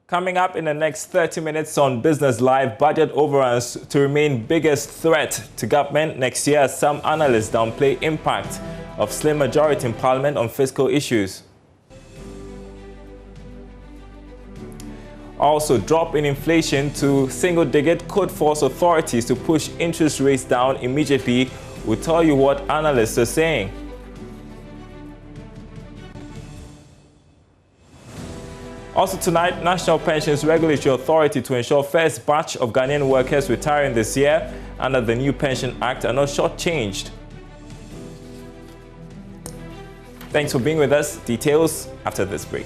Coming up in the next 30 minutes on Business Live, budget overruns to remain biggest threat to government next year as some analysts downplay impact of slim majority in Parliament on fiscal issues. Also, drop in inflation to single digit could force authorities to push interest rates down immediately. We'll tell you what analysts are saying. Also tonight, National Pensions Regulatory Authority to ensure first batch of Ghanaian workers retiring this year under the new Pension Act are not shortchanged. Thanks for being with us. Details after this break.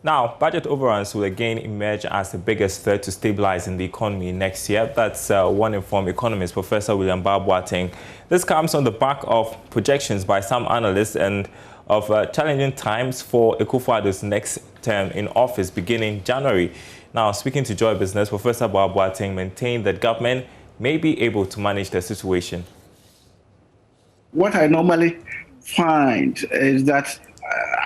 Now, budget overruns will again emerge as the biggest threat to stabilizing the economy next year. That's one informed economist, Professor William Boateng. This comes on the back of projections by some analysts and of challenging times for Akufo-Addo's next term in office beginning January. Now, speaking to Joy Business, Professor Boateng maintained that government may be able to manage the situation. What I normally find is that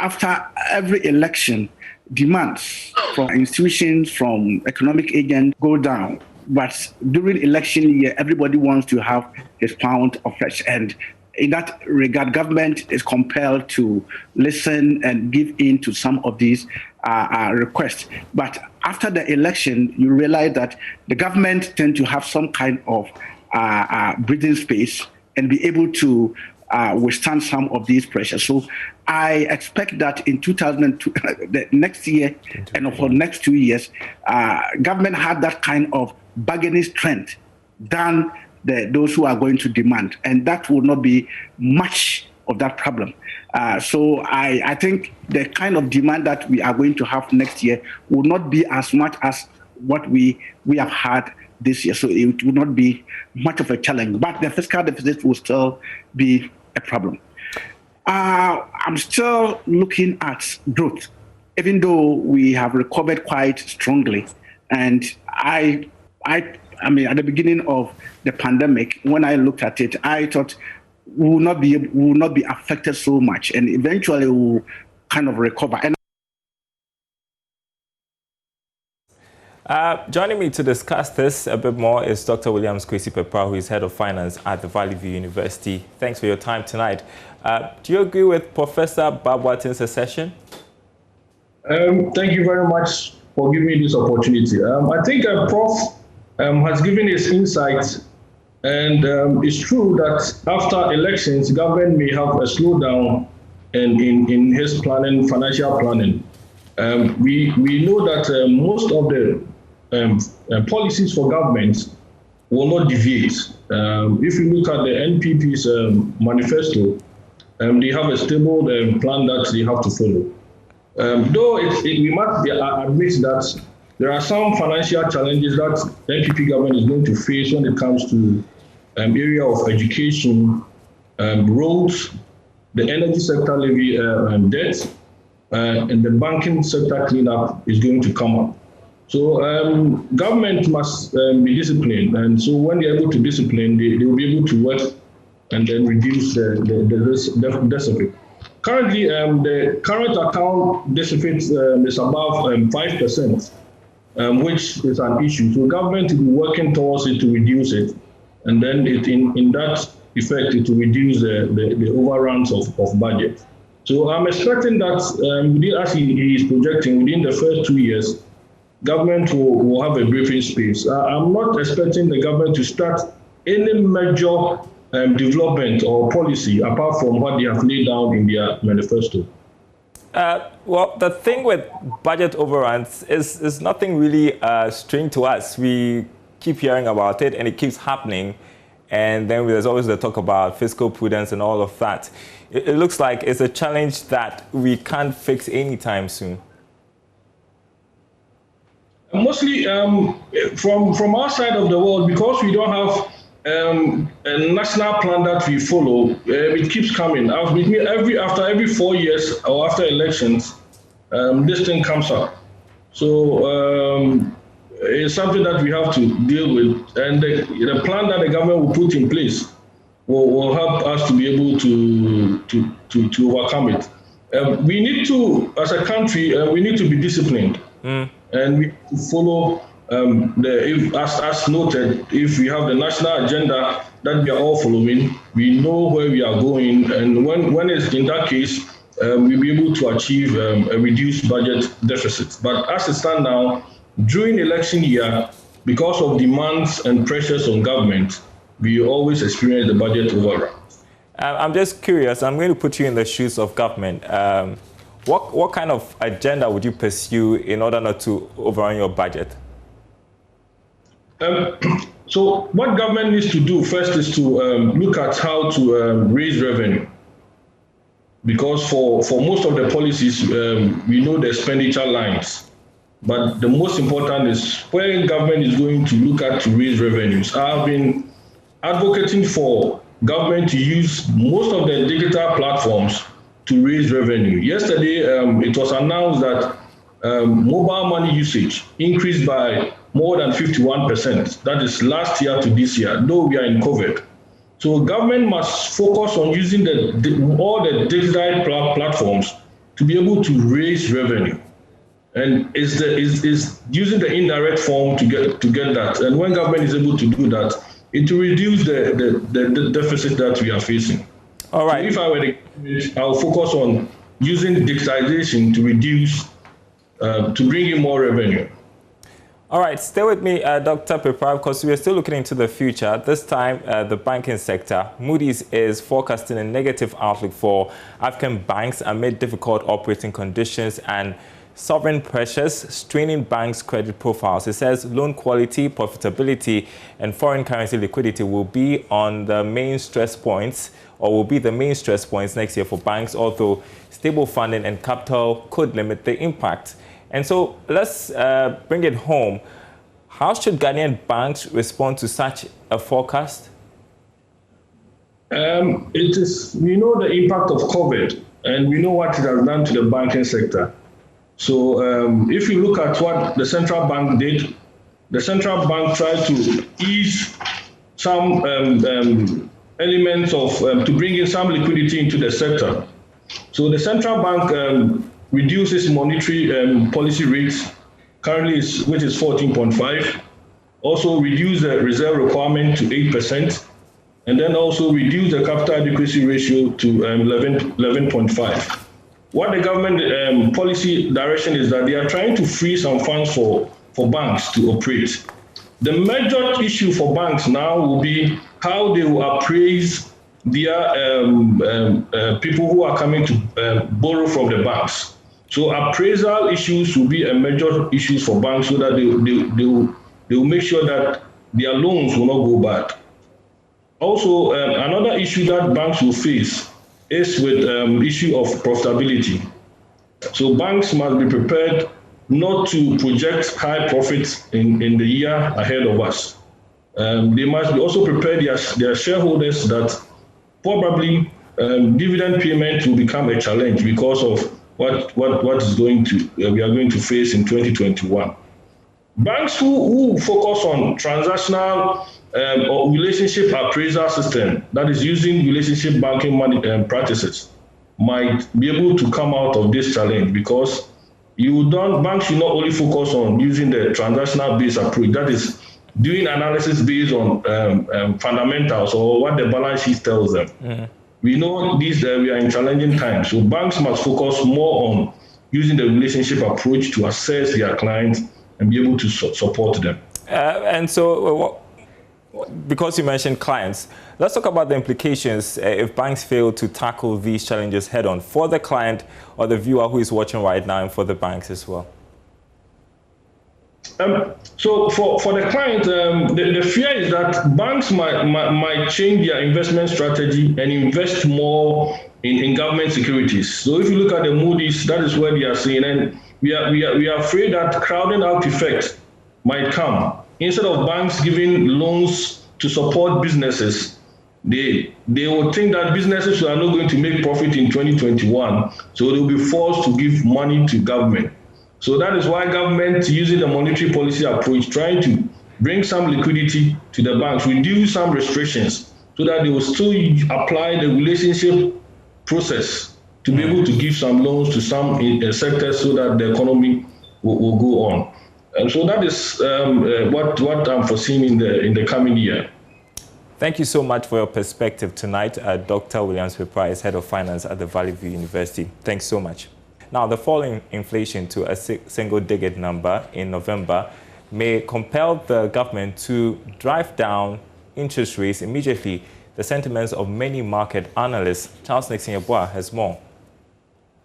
after every election, demands from institutions, from economic agents go down. But during election year, everybody wants to have his pound of flesh. And in that regard, government is compelled to listen and give in to some of these requests. But after the election, you realize that the government tend to have some kind of breathing space and be able to withstand some of these pressures. So I expect that in 2002, the next year and for the next 2 years, government had that kind of bargaining strength than those who are going to demand. And that will not be much of that problem. So I think the kind of demand that we are going to have next year will not be as much as what we have had this year. So it will not be much of a challenge. But the fiscal deficit will still be a problem. I'm still looking at growth, even though we have recovered quite strongly. And I mean, at the beginning of the pandemic, when I looked at it, I thought we will not be affected so much, and eventually we will kind of recover. And joining me to discuss this a bit more is Dr. Williams Kwesi Pepra, who is Head of Finance at the Valley View University. Thanks for your time tonight. Do you agree with Professor Boateng's assessment? Thank you very much for giving me this opportunity. I think Prof has given his insights, and it's true that after elections, government may have a slowdown in his planning, financial planning. We know that most of the policies for government will not deviate. If you look at the NPP's manifesto, they have a stable plan that they have to follow. Though we must admit that there are some financial challenges that the NPP government is going to face when it comes to area of education, roads, the energy sector levy debt, and the banking sector cleanup is going to come up. So government must be disciplined, and so when they're able to discipline, they will be able to work and then reduce the deficit. Currently, the current account deficit is above 5%, which is an issue. So government will be working towards it to reduce it, and then in that effect, it will reduce the overruns of budget. So I'm expecting that, as he is projecting, within the first 2 years, government will have a briefing space. I'm not expecting the government to start any major development or policy apart from what they have laid down in their manifesto. Well, the thing with budget overruns is nothing really strange to us. We keep hearing about it, and it keeps happening. And then there's always the talk about fiscal prudence and all of that. It looks like it's a challenge that we can't fix anytime soon. Mostly from our side of the world, because we don't have a national plan that we follow, it keeps coming. After every 4 years or after elections, this thing comes up. So it's something that we have to deal with. And the plan that the government will put in place will help us to be able to overcome it. We need to, as a country, we need to be disciplined, and we need to follow as noted. If we have the national agenda that we are all following, we know where we are going, and when it's in that case, we'll be able to achieve a reduced budget deficit. But as it stands now, during election year, because of demands and pressures on government, we always experience the budget overrun. I'm just curious, I'm going to put you in the shoes of government. What kind of agenda would you pursue in order not to overrun your budget? So what government needs to do first is to look at how to raise revenue. Because for most of the policies, we know the expenditure lines. But the most important is where government is going to look at to raise revenues. I've been advocating for government to use most of the digital platforms to raise revenue. Yesterday, it was announced that mobile money usage increased by more than 51%. That is last year to this year, though we are in COVID. So government must focus on using all the digital platforms to be able to raise revenue. And is using the indirect form to get that. And when government is able to do that, it will reduce the deficit that we are facing. All right. So if I were the government, I'll focus on using digitization to reduce, to bring in more revenue. All right, stay with me, Dr. Pepra, because we are still looking into the future. This time, the banking sector. Moody's is forecasting a negative outlook for African banks amid difficult operating conditions and sovereign pressures straining banks' credit profiles. It says loan quality, profitability, and foreign currency liquidity will be on the main stress points, or will be the main stress points next year for banks, although stable funding and capital could limit the impact. And so let's bring it home. How should Ghanaian banks respond to such a forecast? We know the impact of COVID, and we know what it has done to the banking sector. So if you look at what the central bank did, the central bank tried to ease some elements of, to bring in some liquidity into the sector. So the central bank reduces monetary policy rates, currently which is 14.5, also reduce the reserve requirement to 8%, and then also reduce the capital adequacy ratio to 11.5. What the government policy direction is that they are trying to free some funds for banks to operate. The major issue for banks now will be how they will appraise their people who are coming to borrow from the banks. So appraisal issues will be a major issue for banks so that they will make sure that their loans will not go bad. Also, another issue that banks will face is with issue of profitability. So banks must be prepared not to project high profits in the year ahead of us. They must be also prepare their shareholders that probably dividend payment will become a challenge because of what is going to we are going to face in 2021. Banks who focus on transactional or relationship appraisal system, that is using relationship banking money practices, might be able to come out of this challenge because banks should not only focus on using the transactional based approach, that is doing analysis based on fundamentals or what the balance sheet tells them. Mm-hmm. We know we are in challenging times, so banks must focus more on using the relationship approach to assess their clients and be able to support them. And so, because you mentioned clients, let's talk about the implications if banks fail to tackle these challenges head on for the client or the viewer who is watching right now and for the banks as well. So for the client, the fear is that banks might change their investment strategy and invest more in government securities. So if you look at the Moody's, that is where they are saying, and we are afraid that crowding out effect might come. Instead of banks giving loans to support businesses, they will think that businesses are not going to make profit in 2021, so they will be forced to give money to government. So that is why government, using the monetary policy approach, trying to bring some liquidity to the banks, reduce some restrictions so that they will still apply the relationship process to be able to give some loans to some sectors so that the economy will go on. And so that is what I'm foreseeing in the coming year. Thank you so much for your perspective tonight, Dr. Williams-Peprice, Head of Finance at the Valley View University. Thanks so much. Now, the fall in inflation to a single-digit number in November may compel the government to drive down interest rates immediately. The sentiments of many market analysts. Charles Nixon Yeboah has more.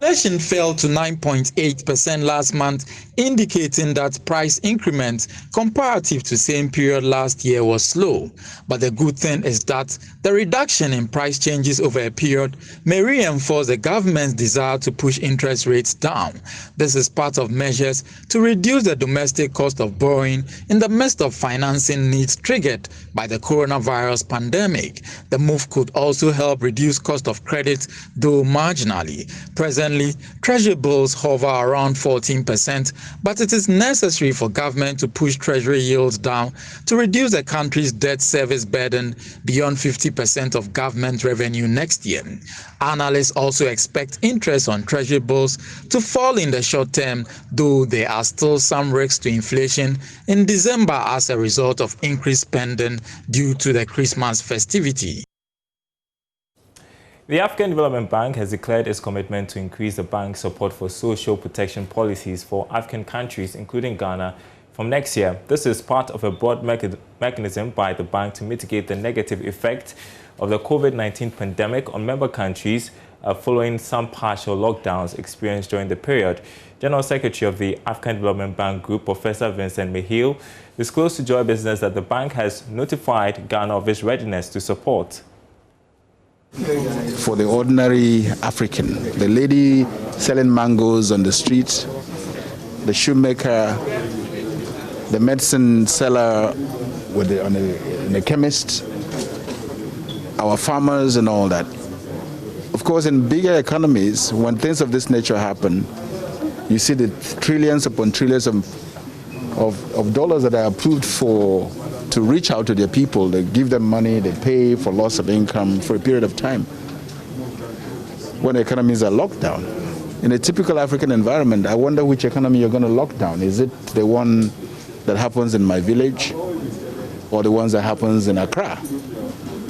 Inflation fell to 9.8% last month, indicating that price increment comparative to same period last year was slow. But the good thing is that the reduction in price changes over a period may reinforce the government's desire to push interest rates down. This is part of measures to reduce the domestic cost of borrowing in the midst of financing needs triggered by the coronavirus pandemic. The move could also help reduce cost of credit, though marginally. Presently, Treasury bills hover around 14%, but it is necessary for government to push Treasury yields down to reduce the country's debt service burden beyond 50% of government revenue next year. Analysts also expect interest on Treasury bills to fall in the short term, though there are still some risks to inflation in December as a result of increased spending due to the Christmas festivity. The Afghan Development Bank has declared its commitment to increase the bank's support for social protection policies for African countries, including Ghana, from next year. This is part of a broad mechanism by the bank to mitigate the negative effect of the COVID-19 pandemic on member countries following some partial lockdowns experienced during the period. General Secretary of the Afghan Development Bank Group, Professor Vincent Mihil, disclosed to Joy Business that the bank has notified Ghana of its readiness to support. For the ordinary African, the lady selling mangoes on the street, the shoemaker, the medicine seller in the chemist, our farmers and all that. Of course, in bigger economies, when things of this nature happen, you see the trillions upon trillions of dollars that are approved to reach out to their people. They give them money, they pay for loss of income for a period of time. When economies are locked down, in a typical African environment, I wonder which economy you're going to lock down. Is it the one that happens in my village, or the ones that happens in Accra,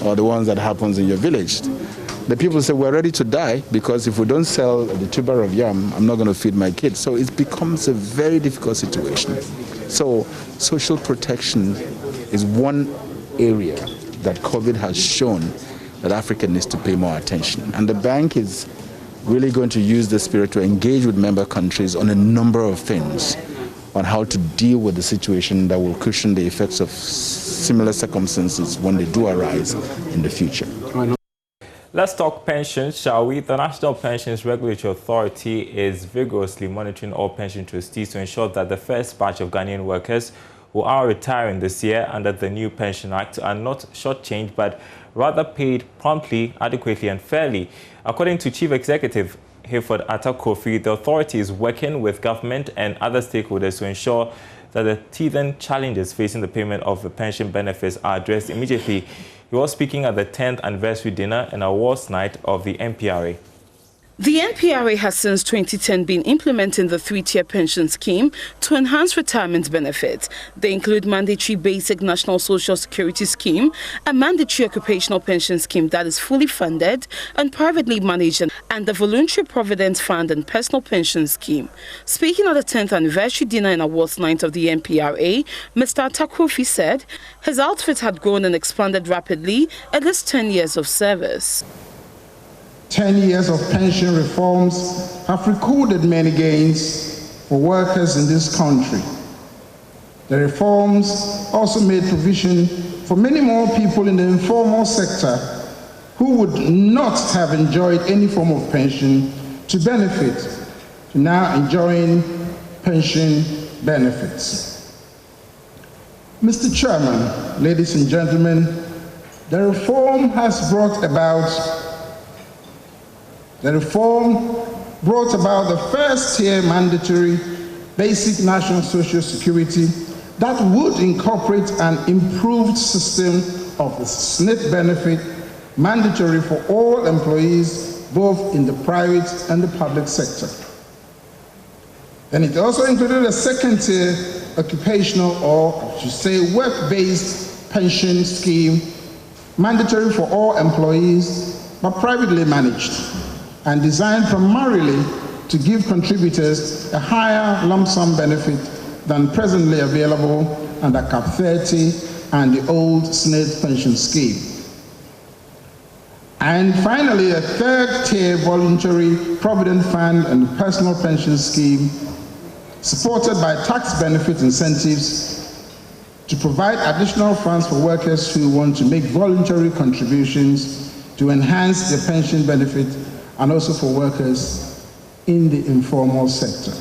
or the ones that happens in your village? The people say, we're ready to die because if we don't sell the tuber of yam, I'm not going to feed my kids. So it becomes a very difficult situation. So social protection is one area that COVID has shown that Africa needs to pay more attention. And the bank is really going to use the spirit to engage with member countries on a number of things, on how to deal with the situation that will cushion the effects of similar circumstances when they do arise in the future. Let's talk pensions, shall we? The National Pensions Regulatory Authority is vigorously monitoring all pension trustees to ensure that the first batch of Ghanaian workers who are retiring this year under the new Pension Act are not shortchanged, but rather paid promptly, adequately and fairly. According to Chief Executive Hayford Atta-Kofi, the authority is working with government and other stakeholders to ensure that the teething challenges facing the payment of the pension benefits are addressed immediately. He was speaking at the 10th anniversary dinner and awards night of the NPRA. The NPRA has since 2010 been implementing the three-tier pension scheme to enhance retirement benefits. They include mandatory basic national social security scheme, a mandatory occupational pension scheme that is fully funded and privately managed, and the voluntary provident fund and personal pension scheme. Speaking at the 10th anniversary dinner and awards night of the NPRA, Mr. Atta-Kofi said his outfit had grown and expanded rapidly in his 10 years of service. 10 years of pension reforms have recorded many gains for workers in this country. The reforms also made provision for many more people in the informal sector who would not have enjoyed any form of pension to benefit, to now enjoying pension benefits. Mr. Chairman, ladies and gentlemen, the reform brought about the first-tier mandatory basic national social security that would incorporate an improved system of the SNP benefit mandatory for all employees, both in the private and the public sector. And it also included a second-tier occupational, or I should say work-based pension scheme, mandatory for all employees, but privately managed, and designed primarily to give contributors a higher lump sum benefit than presently available under Cap 30 and the old SNID pension scheme. And finally, a third-tier voluntary provident fund and personal pension scheme supported by tax benefit incentives to provide additional funds for workers who want to make voluntary contributions to enhance their pension benefit, and also for workers in the informal sector.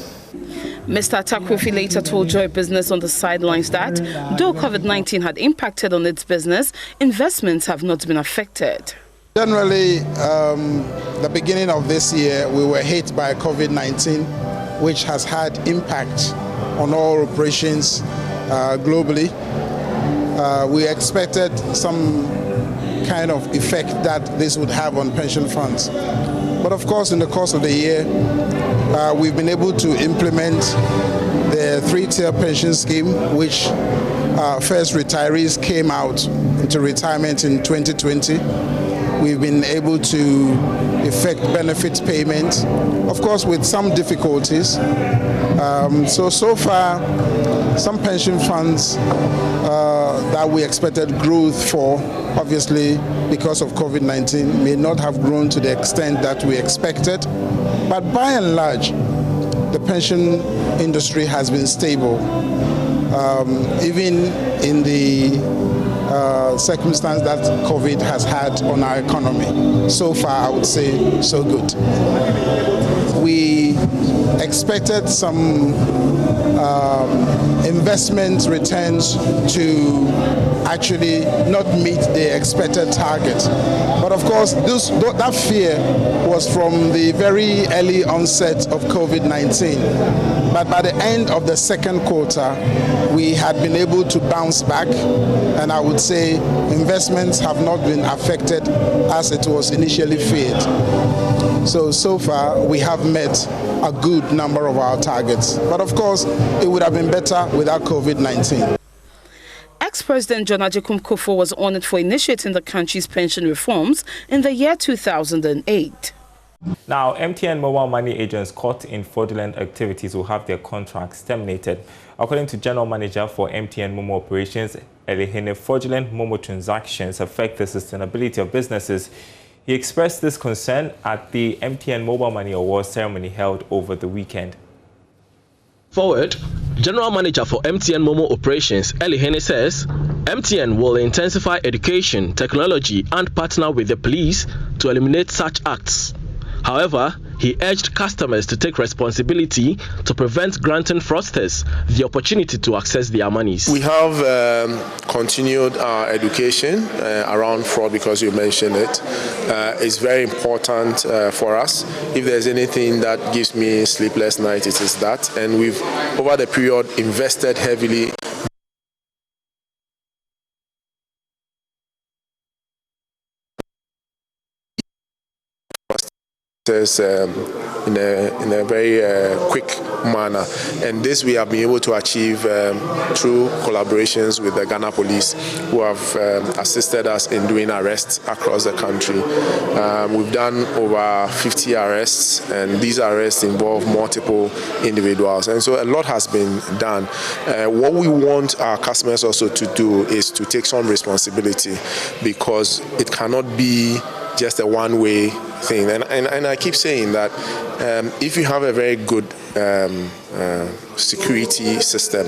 Mr. Takrofi later told Joy Business on the sidelines that, though COVID-19 had impacted on its business, investments have not been affected. Generally, the beginning of this year, we were hit by COVID-19, which has had impact on all operations globally. We expected some kind of effect that this would have on pension funds. But of course, in the course of the year, we've been able to implement the three-tier pension scheme, which first retirees came out into retirement in 2020. We've been able to effect benefit payments, of course with some difficulties. So far, some pension funds that we expected growth for, obviously because of COVID-19, may not have grown to the extent that we expected. But by and large, the pension industry has been stable, even in the circumstance that COVID has had on our economy. So far, I would say, so good. We expected some investment returns to actually not meet the expected target. But of course, that fear was from the very early onset of COVID-19. But by the end of the second quarter, we had been able to bounce back, and I would say investments have not been affected as it was initially feared. So far, we have met a good number of our targets. But of course, it would have been better without COVID-19. Ex-President John Agyekum Kufuor was honored for initiating the country's pension reforms in the year 2008. Now, MTN mobile money agents caught in fraudulent activities will have their contracts terminated. According to General Manager for MTN Momo Operations, Elihene, fraudulent Momo transactions affect the sustainability of businesses. He expressed this concern at the MTN Mobile Money Awards ceremony held over the weekend. Forward, General Manager for MTN Momo Operations, Elihene, says MTN will intensify education, technology and partner with the police to eliminate such acts. However, he urged customers to take responsibility to prevent granting fraudsters the opportunity to access their monies. We have continued our education around fraud, because you mentioned it. It's very important for us. If there's anything that gives me sleepless nights, it is that. And we've, over the period, invested heavily in a very quick manner, and this we have been able to achieve through collaborations with the Ghana police, who have assisted us in doing arrests across the country. We've done over 50 arrests, and these arrests involve multiple individuals, and so a lot has been done. What we want our customers also to do is to take some responsibility, because it cannot be just a one-way thing. And I keep saying that if you have a very good security system,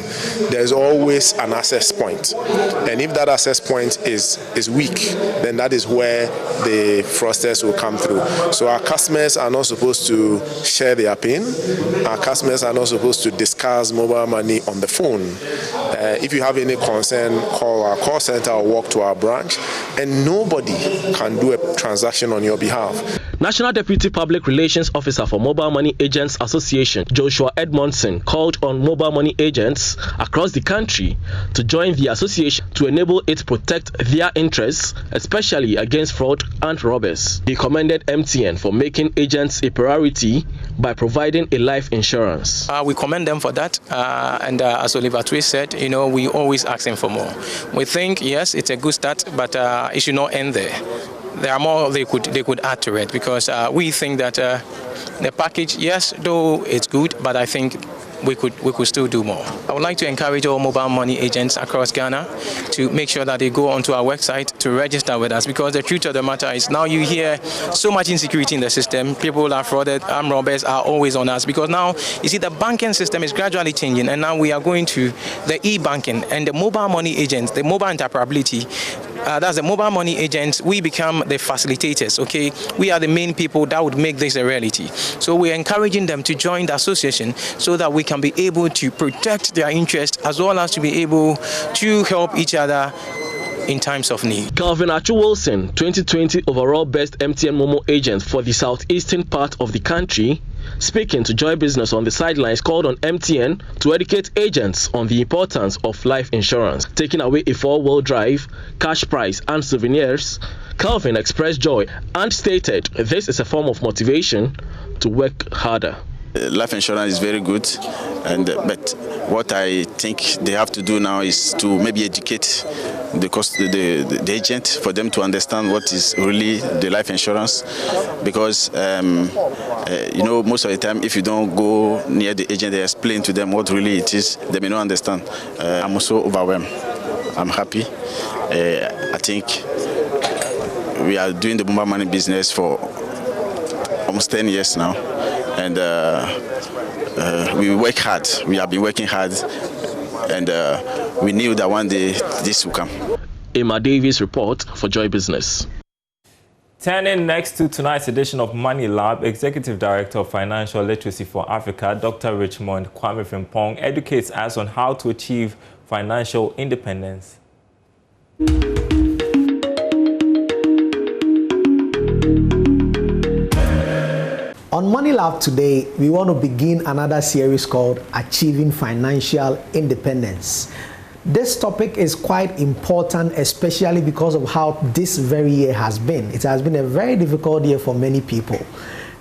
there's always an access point. And if that access point is weak, then that is where the fraudsters will come through. So our customers are not supposed to share their PIN. Our customers are not supposed to discuss mobile money on the phone. If you have any concern, call our call center or walk to our branch, and nobody can do a transaction on your behalf. National Deputy Public Relations Officer for Mobile Money Agents Association, Joshua Edmondson, called on mobile money agents across the country to join the association to enable it to protect their interests, especially against fraud and robbers. He commended MTN for making agents a priority by providing a life insurance. We commend them for that, and as Oliver Twist said, we always ask them for more. We think, yes, it's a good start, but it should not end there. There are more they could add to it, because we think that the package, yes, though it's good, but I think we could still do more. I would like to encourage all mobile money agents across Ghana to make sure that they go onto our website to register with us, because the truth of the matter is now you hear so much insecurity in the system. People are frauded, armed robbers are always on us, because now you see the banking system is gradually changing, and now we are going to the e-banking, and the mobile money agents, the mobile interoperability. That's the mobile money agents. We become the facilitators, okay? We are the main people that would make this a reality. So we're encouraging them to join the association so that we can be able to protect their interests, as well as to be able to help each other in times of need. Calvin Achu Wilson, 2020 overall best MTN Momo agent for the southeastern part of the country, speaking to Joy Business on the sidelines, called on MTN to educate agents on the importance of life insurance. Taking away a 4-wheel drive, cash prize and souvenirs, Calvin expressed joy and stated this is a form of motivation to work harder. Life insurance is very good, but what I think they have to do now is to maybe educate the agent, for them to understand what is really the life insurance, because most of the time if you don't go near the agent, they explain to them what really it is, they may not understand. I'm also overwhelmed. I'm happy. I think we are doing the mobile money business for almost 10 years now, and we work hard. We have been working hard, and we knew that one day this will come. Emma Davis report for Joy Business. Turning next to tonight's edition of Money Lab, Executive Director of Financial Literacy for Africa, Dr. Richmond Kwame Frimpong, educates us on how to achieve financial independence. On Money Lab today, we want to begin another series called Achieving Financial Independence. This topic is quite important, especially because of how this very year has been. It has been a very difficult year for many people,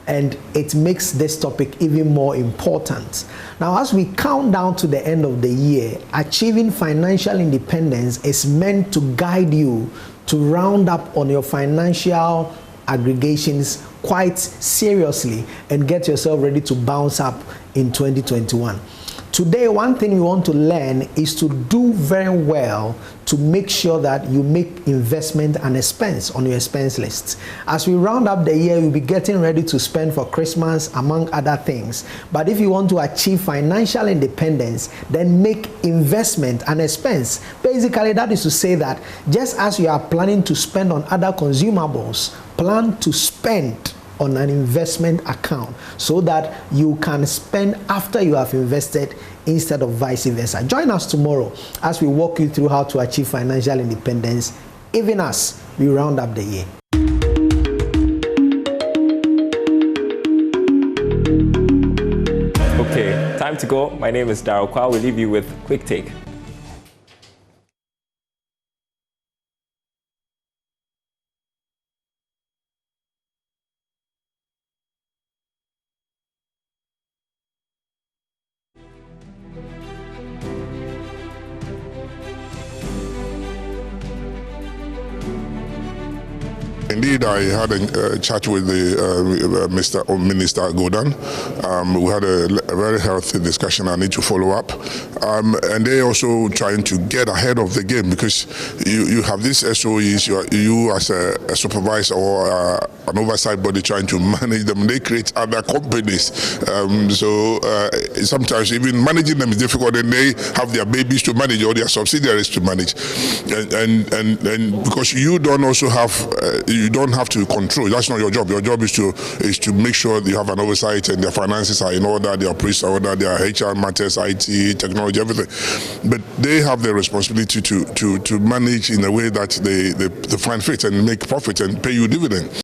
and it makes this topic even more important. Now, as we count down to the end of the year, achieving financial independence is meant to guide you to round up on your financial aggregations quite seriously and get yourself ready to bounce up in 2021. Today, one thing we want to learn is to do very well to make sure that you make investment an expense on your expense list. As we round up the year, we'll be getting ready to spend for Christmas, among other things. But if you want to achieve financial independence, then make investment an expense. Basically, that is to say that just as you are planning to spend on other consumables, plan to spend on an investment account so that you can spend after you have invested instead of vice versa. Join us tomorrow as we walk you through how to achieve financial independence, even as we round up the year. Okay, time to go. My name is Darryl Kwa. We'll leave you with Quick Take. Indeed, I had a chat with the Minister Godan. We had a very healthy discussion. I need to follow up. And they're also trying to get ahead of the game, because you have these SOEs, you as a supervisor or an oversight body trying to manage them. They create other companies. So sometimes even managing them is difficult, and they have their babies to manage or their subsidiaries to manage. And because you don't also have, you don't have to control. That's not your job. Your job is to make sure you have an oversight and their finances are in order, their priests are in order, their HR matters, IT, technology, everything. But they have the responsibility to manage in a way that they find fit and make profit and pay you dividend.